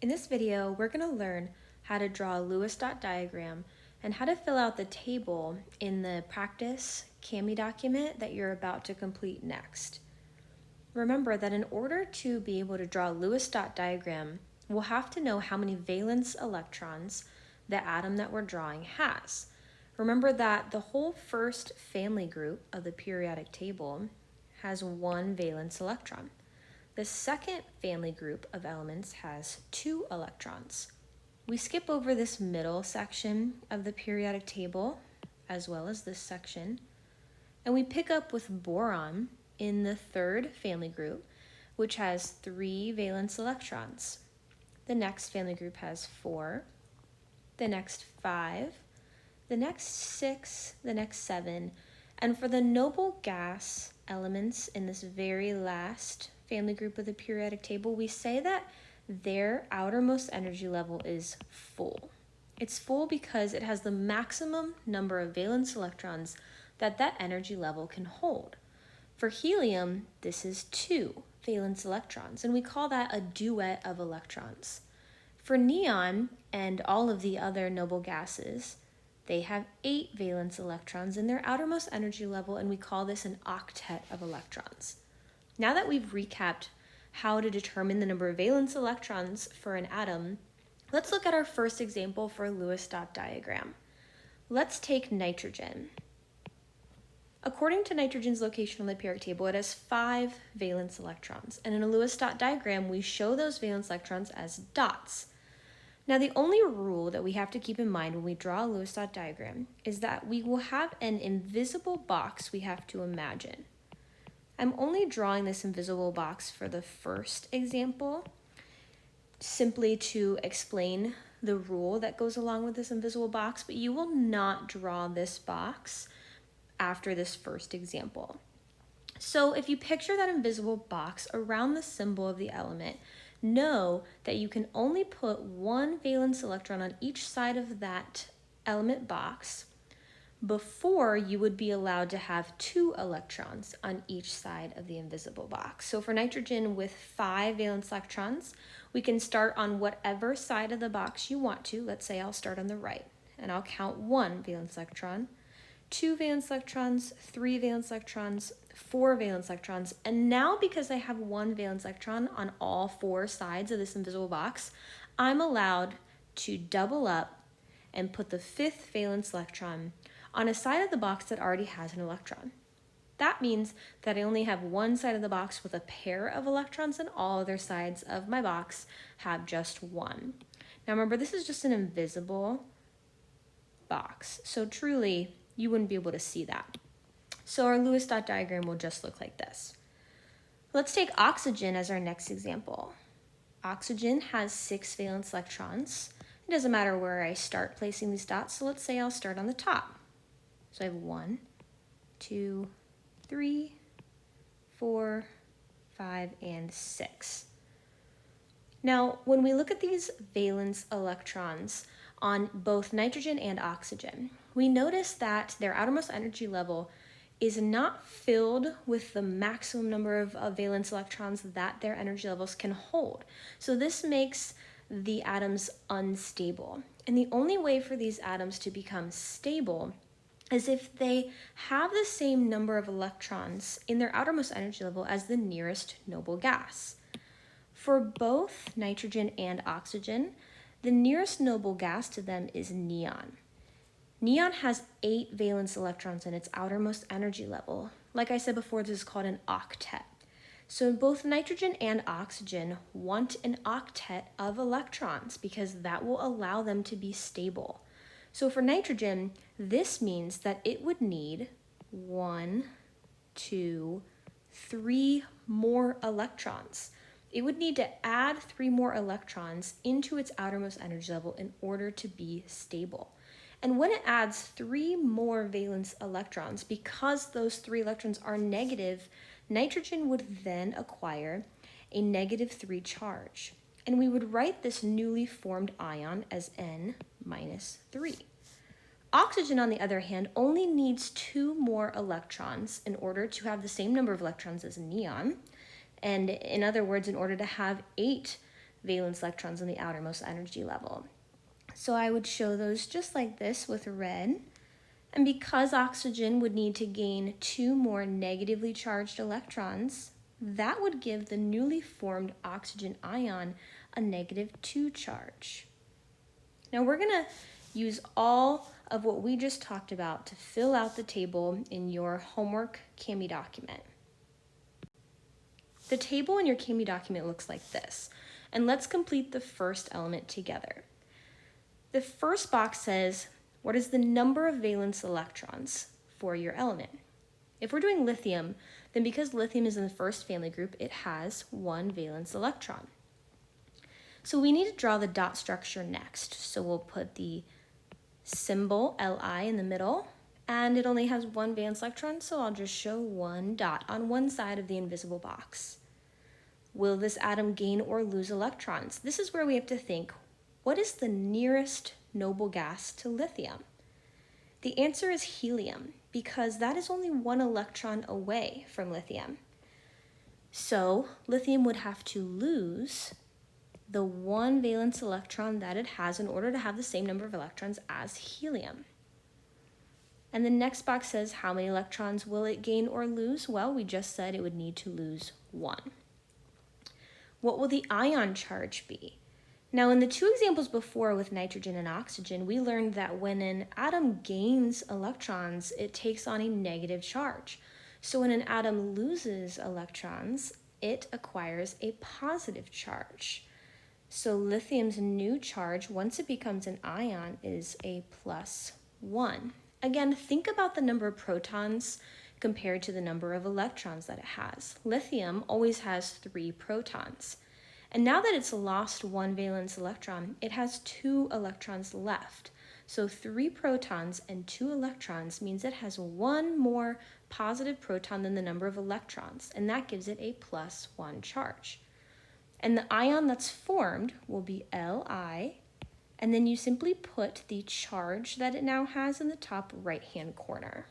In this video, we're going to learn how to draw a Lewis dot diagram and how to fill out the table in the practice CAMI document that you're about to complete next. Remember that in order to be able to draw a Lewis dot diagram, we'll have to know how many valence electrons the atom that we're drawing has. Remember that the whole first family group of the periodic table has one valence electron. The second family group of elements has 2 electrons. We skip over this middle section of the periodic table, as well as this section, and we pick up with boron in the third family group, which has 3 valence electrons. The next family group has 4, the next 5, the next 6, the next 7, and for the noble gas elements in this very last family group of the periodic table, we say that their outermost energy level is full. It's full because it has the maximum number of valence electrons that energy level can hold. For helium, this is 2 valence electrons, and we call that a duet of electrons. For neon and all of the other noble gases, they have 8 valence electrons in their outermost energy level, and we call this an octet of electrons. Now that we've recapped how to determine the number of valence electrons for an atom, let's look at our first example for a Lewis dot diagram. Let's take nitrogen. According to nitrogen's location on the periodic table, it has 5 valence electrons, and in a Lewis dot diagram, we show those valence electrons as dots. Now, the only rule that we have to keep in mind when we draw a Lewis dot diagram is that we will have an invisible box we have to imagine. I'm only drawing this invisible box for the first example, simply to explain the rule that goes along with this invisible box, but you will not draw this box after this first example. So if you picture that invisible box around the symbol of the element, know that you can only put 1 valence electron on each side of that element box before you would be allowed to have 2 electrons on each side of the invisible box. So for nitrogen with 5 valence electrons, we can start on whatever side of the box you want to. Let's say I'll start on the right, and I'll count 1 valence electron, 2 valence electrons, 3 valence electrons, 4 valence electrons, and now because I have 1 valence electron on all 4 sides of this invisible box, I'm allowed to double up and put the 5th valence electron on a side of the box that already has an electron. That means that I only have one side of the box with a pair of electrons, and all other sides of my box have just 1. Now remember, this is just an invisible box, so truly you wouldn't be able to see that. So our Lewis dot diagram will just look like this. Let's take oxygen as our next example. Oxygen has 6 valence electrons. It doesn't matter where I start placing these dots, so let's say I'll start on the top. So I have 1, 2, 3, 4, 5, and 6. Now, when we look at these valence electrons on both nitrogen and oxygen, we notice that their outermost energy level is not filled with the maximum number of valence electrons that their energy levels can hold. So this makes the atoms unstable. And the only way for these atoms to become stable is if they have the same number of electrons in their outermost energy level as the nearest noble gas. For both nitrogen and oxygen, the nearest noble gas to them is neon. Neon has 8 valence electrons in its outermost energy level. Like I said before, this is called an octet. So both nitrogen and oxygen want an octet of electrons because that will allow them to be stable. So for nitrogen, this means that it would need 1, 2, 3 more electrons. It would need to add 3 more electrons into its outermost energy level in order to be stable. And when it adds 3 more valence electrons, because those 3 electrons are negative, nitrogen would then acquire a -3 charge. And we would write this newly formed ion as N-3. Oxygen, on the other hand, only needs 2 more electrons in order to have the same number of electrons as neon. And in other words, in order to have 8 valence electrons in the outermost energy level. So I would show those just like this with red. And because oxygen would need to gain 2 more negatively charged electrons, that would give the newly formed oxygen ion a -2 charge. Now we're going to use all of what we just talked about to fill out the table in your homework CAMI document. The table in your CAMI document looks like this, and let's complete the first element together. The first box says, what is the number of valence electrons for your element? If we're doing lithium, then because lithium is in the first family group, it has 1 valence electron. So we need to draw the dot structure next. So we'll put the symbol Li in the middle, and it only has 1 valence electron, so I'll just show 1 dot on one side of the invisible box. Will this atom gain or lose electrons? This is where we have to think, what is the nearest noble gas to lithium? The answer is helium, because that is only 1 electron away from lithium. So lithium would have to lose the 1 valence electron that it has in order to have the same number of electrons as helium. And the next box says, how many electrons will it gain or lose? Well, we just said it would need to lose 1. What will the ion charge be? Now, in the 2 examples before with nitrogen and oxygen, we learned that when an atom gains electrons, it takes on a negative charge. So when an atom loses electrons, it acquires a positive charge. So lithium's new charge, once it becomes an ion, is a +1. Again, think about the number of protons compared to the number of electrons that it has. Lithium always has 3 protons. And now that it's lost 1 valence electron, it has 2 electrons left. So 3 protons and 2 electrons means it has 1 more positive proton than the number of electrons, and that gives it a +1 charge. And the ion that's formed will be Li, and then you simply put the charge that it now has in the top right-hand corner.